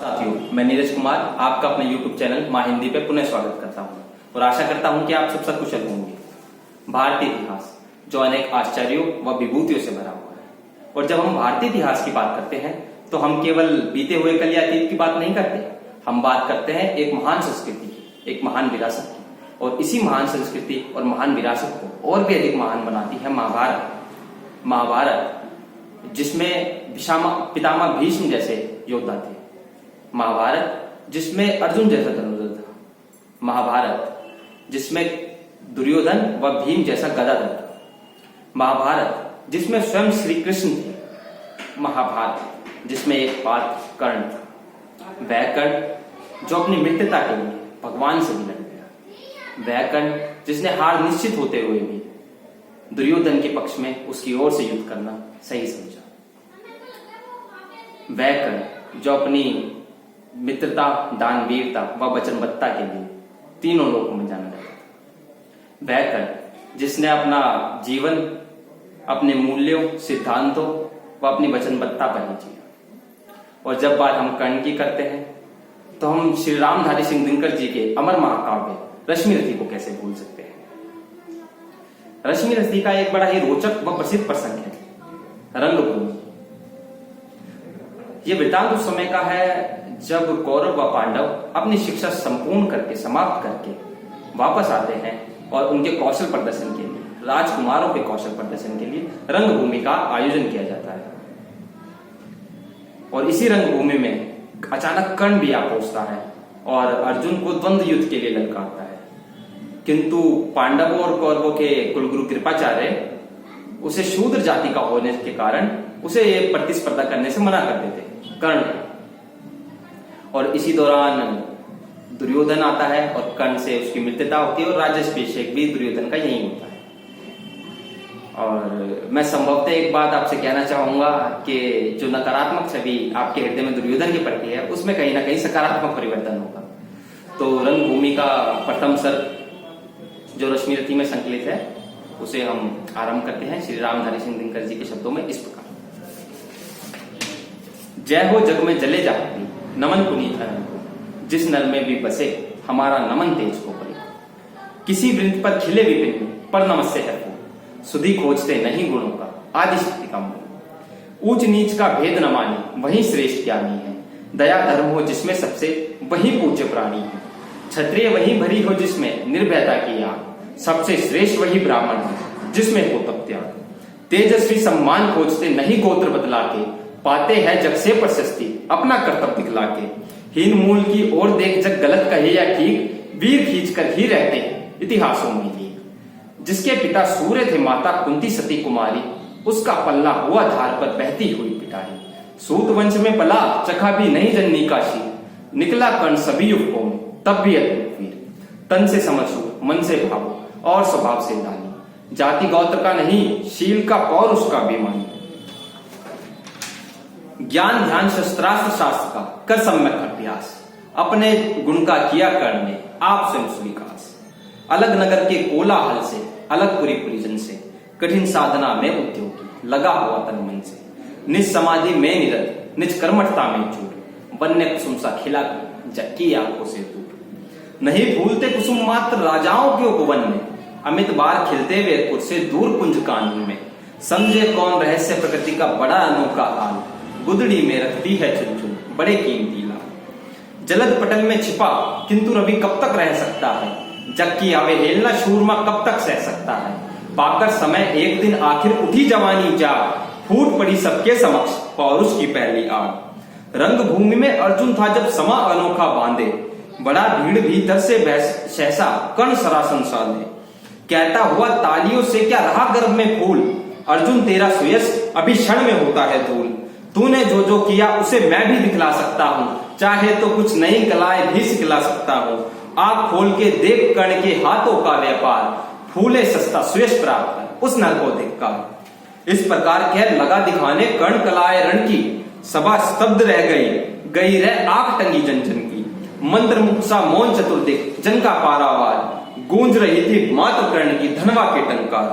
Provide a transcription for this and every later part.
साथियों, मैं नीरज कुमार आपका अपने YouTube चैनल माँ हिंदी पे पुनः स्वागत करता हूँ और आशा करता हूँ कि आप सब सकुशल होंगे। भारतीय इतिहास जो अनेक आश्चर्यों व विभूतियों से भरा हुआ है, और जब हम भारतीय इतिहास की बात करते हैं तो हम केवल बीते हुए कल या अतीत की बात नहीं करते, हम बात करते हैं एक महान संस्कृति की, एक महान विरासत की। और इसी महान संस्कृति और महान विरासत को और भी अधिक महान बनाती है महाभारत, जिसमें पितामह भीष्म जैसे योद्धा थे। महाभारत जिसमें अर्जुन जैसा धनुर्धर था। महाभारत जिसमें दुर्योधन व भीम जैसा गदाधर था। महाभारत जिसमें स्वयं श्री कृष्ण थे। महाभारत जिसमें एक पात्र कर्ण था, वह कर्ण जो अपनी मित्रता के लिए भगवान से भी लड़ गया। वह कर्ण जिसने हार निश्चित होते हुए भी दुर्योधन के पक्ष में उसकी ओर से युद्ध करना सही समझा। वह कर्ण जो अपनी मित्रता, दानवीरता व वचनबद्धता के लिए तीनों लोगों में जाना जाता था। वह कर्ण जिसने अपना जीवन अपने मूल्यों, सिद्धांतों व अपनी वचनबद्धता पर ही जिया। और जब बात हम कर्ण की करते हैं तो हम श्री रामधारी सिंह दिनकर जी के अमर महाकाव्य रश्मिरथी को कैसे भूल सकते हैं। रश्मिरथी का एक बड़ा ही रोचक व प्रसिद्ध प्रसंग है रंगभूमि। ये वृतांत उस समय का है जब कौरव व पांडव अपनी शिक्षा संपूर्ण करके, समाप्त करके वापस आते हैं और उनके कौशल प्रदर्शन के लिए, राजकुमारों के कौशल प्रदर्शन के लिए रंगभूमि का आयोजन किया जाता है। और इसी रंगभूमि में अचानक कर्ण भी आ पहुंचता है और अर्जुन को द्वंद्व युद्ध के लिए ललकारता है। किंतु पांडवों और कौरवों के कुलगुरु कृपाचार्य उसे शूद्र जाति का होने के कारण उसे प्रतिस्पर्धा करने से मना कर देते कर्ण। और इसी दौरान दुर्योधन आता है और कर्ण से उसकी मित्रता होती है और राज्याभिषेक भी दुर्योधन का यही होता है। और मैं संभवतः एक बात आपसे कहना चाहूंगा कि जो नकारात्मक छवि आपके हृदय में दुर्योधन के प्रति है, उसमें कहीं ना कहीं सकारात्मक परिवर्तन होगा। तो रंगभूमि का प्रथम सर्ग जो रश्मिरथी में संकलित है उसे हम आरंभ करते हैं श्री रामधारी सिंह दिनकर जी के शब्दों में इस प्रकार। जय हो जग में जले जाती नमन पुनीत अरन को, जिस नर में भी बसे हमारा नमन तेज को परे। किसी वृंद पर खिले विपिन पर नमस्ते है को, सुधि खोजते नहीं गुणों का आदि शक्ति का मूल। ऊंच नीच का भेद न माने वही श्रेष्ठ ज्ञानी है, दया धर्म हो जिसमें सबसे वही पूज्य प्राणी है। क्षत्रिय वही भरी हो जिसमें निर्भयता की आग, सबसे श्रेष्ठ वही ब्राह्मण है जिसमें हो तप त्याग। तेजस्वी सम्मान खोजते नहीं गोत्र बदला के, पाते हैं जग से प्रशस्ति अपना कर्तव्य दिखला के। हीन मूल की ओर देख जग गलत कहे या ठीक, वीर खींच कर ही रहते हैं इतिहासों में लीक। जिसके पिता सूर्य थे माता कुंती सती कुमारी, उसका पल्ला हुआ धार पर बहती हुई पिटारी। सूत वंश में पला चखा भी नहीं जननी काशी, निकला कर्ण सभी युवकों में तब भी अद्भुत वीर। तन से समझो मन से भावो और स्वभाव से दानी, जाति गौत्र का नहीं शील का और उसका बेमानी। ज्ञान ध्यान शस्त्रास्त्र शास्त्र का कर सम्यक अभ्यास, अपने गुण का किया कर्ण ने आप स्वयं सुविकास। अलग नगर के कोलाहल से, अलग पुरी परिजन से, कठिन साधना में उद्योगी लगा हुआ तन मन से। निज समाधि में निरत, निज कर्मठता में चूर, वन्य कुसुम सा खिला जक्की आंखों से दूर। नहीं भूलते कुसुम मात्र राजाओं के उपवन में, अमित बार खिलते वेरपुर से दूर कुंज कानून में। समझे कौन रहस्य प्रकृति का बड़ा अनोखा हाल, गुदड़ी में रखती है चुन बड़े कीमती लाल। जलद पटल में छिपा किंतु रवि कब तक रह सकता है, जग की अवहेलना शूरमा कब तक सह सकता है। पाकर समय एक दिन आखिर उठी जवानी जाग, फूट पड़ी सबके समक्ष पौरुष की पहली आग। रंगभूमि में अर्जुन था जब समा अनोखा बांधे, बड़ा भीड़ भीतर से सहसा कर्ण सरासन साधे। कहता हुआ तालियों से क्या रहा गर्भ में फूल, अर्जुन तेरा सुयश अभी क्षण में होता है धूल। तूने जो जो किया उसे मैं भी दिखला सकता हूँ, चाहे तो कुछ नई कलाएं भी सिखला सकता हूँ। आंख खोल के देख कर्ण के हाथों का व्यापार, फूले सस्ता सुयश प्राप्त उस नर को धिक्कार। इस प्रकार कह लगा दिखाने कर्ण कलाएं रण की, सभा स्तब्ध रह गई रह आंख टंगी जन जन की। मंत्र मुख सा मौन चतुर्दिक जन का पारावार, गूंज रही थी मात्र कर्ण की धनवा के टंकार।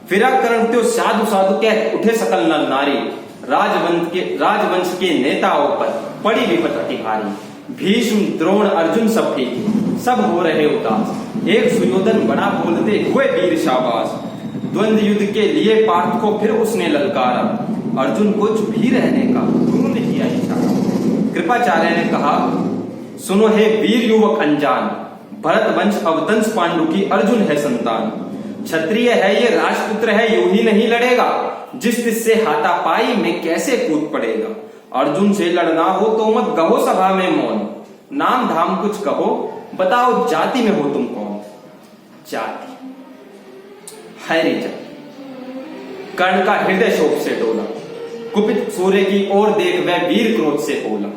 फिरा कर्ण त्यो साधु साधु कह उठे सकल नर नारी, राजवंश के नेताओं पर पड़ी विपत अति भारी। भीष्म द्रोण अर्जुन सब फीके, सब हो रहे उदास। एक सुयोधन बड़ा बोलते हुए वीर शाबाश। द्वंद्व युद्ध के लिए पार्थ को फिर उसने ललकारा, अर्जुन को चुप ही रहने का गुरु ने किया इशारा। कृपाचार्य ने कहा, सुनो हे वीर युवक अनजान, भरत वंश अवतंस पांडु की अर्जुन है संतान। क्षत्रिय है ये राजपुत्र है, यूं ही नहीं लड़ेगा, जिस तिससे हाथापाई में कैसे कूद पड़ेगा। अर्जुन से लड़ना हो तो मत कहो सभा में मौन, नाम धाम कुछ कहो, बताओ जाति में हो तुम कौन। जाति है रे जाति। कर्ण का हृदय शोक से डोला, कुपित सूर्य की ओर देख वह वीर क्रोध से बोला।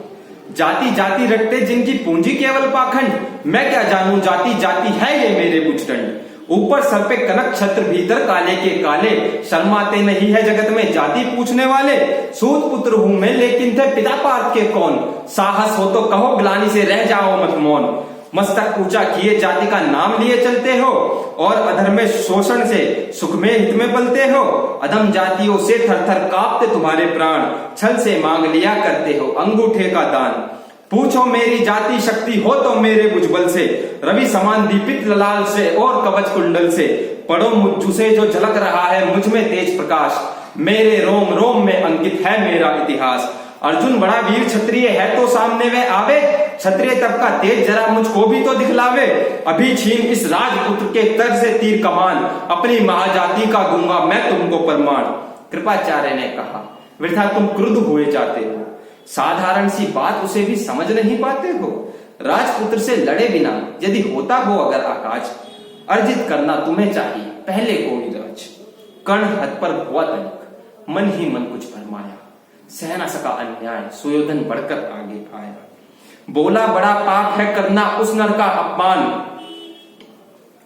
जाति जाति रटते जिनकी पूंजी केवल पाखंड, मैं क्या जानू जाति जाति है ये मेरे बुजदंड। ऊपर सर पे कनक छत्र भीतर काले के काले, शर्माते नहीं है जगत में जाति पूछने वाले। सूत पुत्र हूं मैं लेकिन थे पिता पार्थ के कौन, साहस हो तो कहो ग्लानि से रह जाओ मत मौन। मस्तक ऊंचा किए जाति का नाम लिए चलते हो, और अधर में शोषण से सुख में हित में पलते हो। अधम जातियों से थर थर कांपते तुम्हारे प्राण, छल से मांग लिया करते हो अंगूठे का दान। पूछो मेरी जाति शक्ति हो तो मेरे भुजबल से, रवि समान दीपित ललाल से और कवच कुंडल से। पढ़ो मुझ से जो झलक रहा है मुझ में तेज प्रकाश, मेरे रोम रोम में अंकित है मेरा इतिहास। अर्जुन बड़ा वीर क्षत्रिय है तो सामने वे आवे, क्षत्रिय तब का तेज जरा मुझको भी तो दिखलावे। अभी छीन इस राजपुत्र के तर से तीर कमान, अपनी महाजाति का दूंगा मैं तुमको प्रमाण। कृपाचार्य ने कहा, वृथा तुम क्रुद्ध हुए जाते हो, साधारण सी बात उसे भी समझ नहीं पाते हो। राजपुत्र से लड़े बिना यदि होता हो अगर आकाश, अर्जित करना तुम्हें चाहिए पहले कोई राज। कर्ण हद पर हुआ तनिक, मन ही मन कुछ फरमाया, सह न सका अन्याय सुयोधन बढ़कर आगे आया। बोला बड़ा पाप है करना उस नर का अपमान,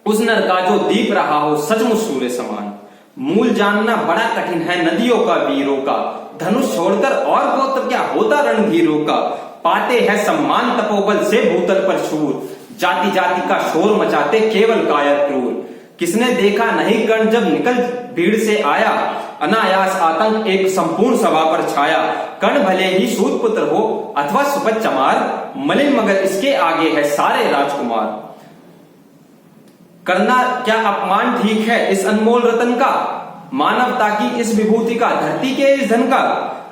उस नर का जो दीप रहा हो सचमुच सूर्य समान। मूल जानना बड़ा कठिन है नदियों का वीरों का, धनुष छोड़कर और गोत्र क्या होता रणधीरों का। पाते हैं सम्मान तपोबल से भूतल पर शूर, जाति जाति का शोर मचाते केवल कायर क्रूर। किसने देखा नहीं कर्ण जब निकल भीड़ से आया, अनायास आतंक एक संपूर्ण सभा पर छाया। कर्ण भले ही सूत पुत्र हो अथवा सुपथ चमार, मलिन मगर इसके आगे है सारे राजकुमार। करना क्या अपमान ठीक है इस अनमोल रतन का, मानवता की इस विभूति का धरती के इस धन का।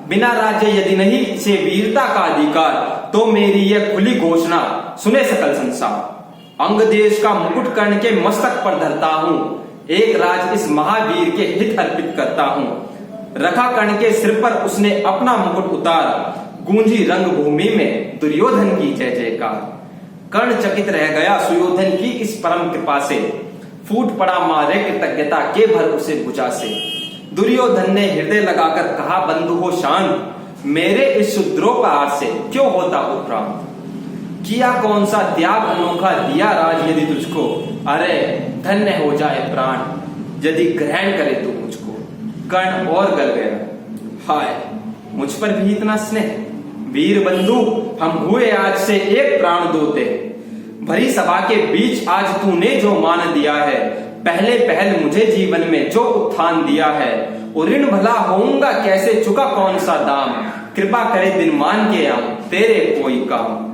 बिना राज्य यदि नहीं से वीरता का अधिकार, तो मेरी यह खुली घोषणा सुने सकल संसार। अंग देश का मुकुट कर्ण के मस्तक पर धरता हूं, एक राज इस महावीर के हित अर्पित करता हूं। रखा कर्ण के सिर पर उसने अपना मुकुट उतार, गूंजी रंग भूमि में दुर्योधन की जय जयकार। कर्ण चकित रह गया सुयोधन की इस परम कृपा से, फूट पड़ा मारे कृतज्ञता के भर उसे भुजा से। दुर्योधन ने हृदय लगाकर कहा बंधु हो शांत, मेरे इस शूद्रोपहार से क्यों होता उपरांत। किया कौन सा त्याग अनोखा दिया राज यदि तुझको, अरे धन्य हो जाए प्राण यदि ग्रहण करे तू मुझको। कर्ण और गल गया, हाय मुझ पर भी इतना स्नेह, वीर बंधु हम हुए आज से एक प्राण दोते। भरी सभा के बीच आज तूने जो मान दिया है, पहले पहल मुझे जीवन में जो उत्थान दिया है। और ऋण भला होऊंगा कैसे चुका कौन सा दाम, कृपा करे दिन मान के आऊं तेरे कोई काम।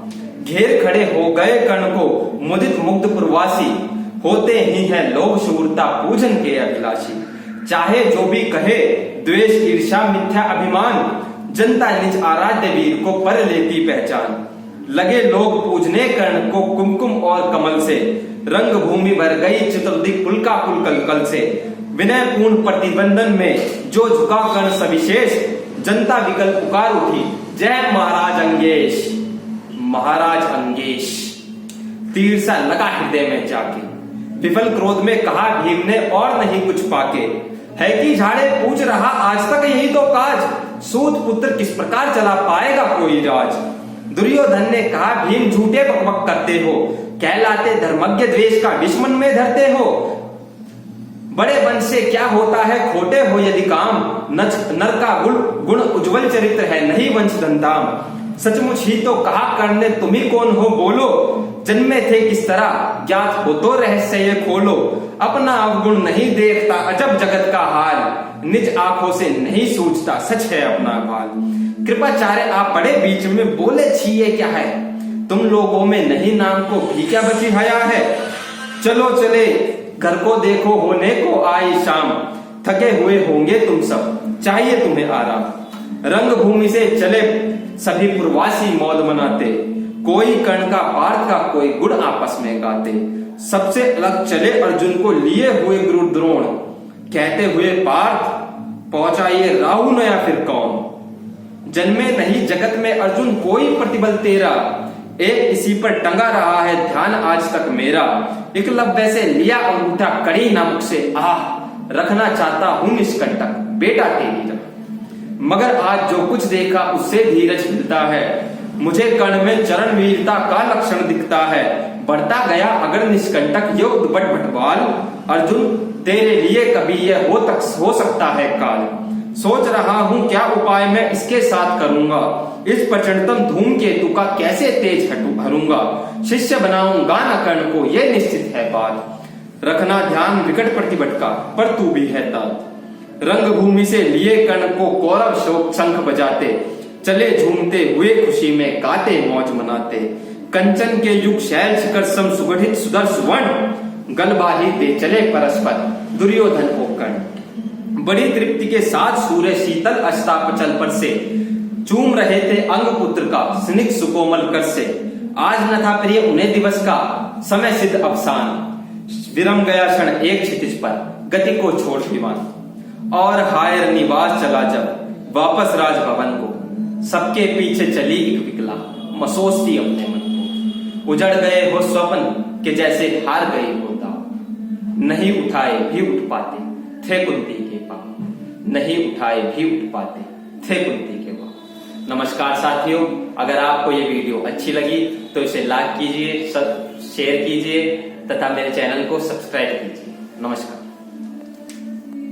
घेर खड़े हो गए कर्ण को मुदित मुग्ध पुरवासी, होते ही है लोग शूरता पूजन के अभिलाषी। चाहे जो भी कहे द्वेष ईर्ष्या मिथ्या अभिमान, जनता निज आराध्य वीर को पर लेती पहचान। लगे लोग पूजने कर्ण को कुमकुम और कमल से, रंग भूमि भर गई चतुर्दिक पुलका पुल कलकल से। विनय पूर्ण प्रतिबंधन में जो झुका कर्ण सविशेष, जनता विकल पुकार उठी जय महाराज अंगेश। महाराज अंगेश तीर सा लगा हृदय में जाके, विफल क्रोध में कहा भीम ने और नहीं कुछ पाके। है कि झाड़े पूछ रहा आज तक यही तो काज, सूत पुत्र किस प्रकार चला पाएगा कोई राज। दुर्योधन ने कहा भीम झूठे बकबक करते हो, कहलाते धर्मज्ञ द्वेष का दुश्मन में धरते हो। बड़े वंश से क्या होता है खोटे हो यदि काम, नर का गुण उज्जवल चरित्र है नहीं वंश धनधाम। सचमुच ही तो कहा कर्ण ने तुम ही कौन हो बोलो, जन्मे थे किस तरह ज्ञात हो तो रहस्य ये खोलो। अपना अवगुण नहीं देखता अजब जगत का हाल, निज आंखों से नहीं सूझता सच है अपना भाल। कृपाचार्य आप पड़े बीच में बोले, छी ये क्या है, तुम लोगों में नहीं नाम को भी क्या बची हया है। चलो चले घर को देखो, होने को आई शाम, थके हुए होंगे तुम सब, चाहिए तुम्हें आराम। रंग भूमि से चले सभी पूर्वासी मौज मनाते, कोई कर्ण का पार्थ का कोई गुण आपस में गाते। सबसे अलग चले अर्जुन को लिए हुए गुरु द्रोण, कहते हुए पार्थ पहुंचाइए राहु न या फिर कौन। जन्मे नहीं जगत में अर्जुन कोई प्रतिबल तेरा, एक इसी पर टंगा रहा है ध्यान आज तक मेरा। एकलव्य से लिया अंगूठा कड़ी नमक से, आह रखना चाहता हूं निष्कंटक बेटा तेरी रख। मगर आज जो कुछ देखा उससे धीरज मिलता है, मुझे कर्ण में चरण वीरता का लक्षण दिखता है। बढ़ता गया अगर निष्कंटक यो उद्भट भटवाल, अर्जुन तेरे लिए कभी यह हो सकता है काल। सोच रहा हूं क्या उपाय मैं इसके साथ करूंगा, इस प्रचंडतम धूमकेतु का कैसे तेज हरूंगा। शिष्य बनाऊंगा न कर्ण को ये निश्चित है बात, रखना ध्यान विकट प्रतिभट का पर तू भी है तात। रंग भूमि से लिए कर्ण को कौरव शोक शंख बजाते, चले झूमते हुए खुशी में गाते मौज मनाते। कंचन के युग शैल शिखर सम सुगठित सुदर सुवर्ण, गलबाही दे चले परस्पर दुर्योधन को कर्ण। बड़ी तृप्ति के साथ सूर्य शीतल अस्तापचल पर से, चूम रहे थे अंग पुत्र का स्निग्ध सुकोमल कर से। आज न था प्रिय उन्हें दिवस का समय सिद्ध अवसान, विरम गया क्षण एक क्षितिज पर गति को छोड़ विमान। और हायर निवास चला जब वापस राजभवन को, सबके पीछे चली एक विकला मसोसती अपने मन को। उजड़ गए हो स्वप्न के जैसे हार गए हो दाव, नहीं उठाए भी उठ पाते थे कुंती के पांव, नहीं उठाए भी उठ पाते थे कुंती के पांव। नमस्कार साथियों, अगर आपको ये वीडियो अच्छी लगी तो इसे लाइक कीजिए, शेयर कीजिए तथा मेरे चैनल को सब्सक्राइब कीजिए। नमस्कार।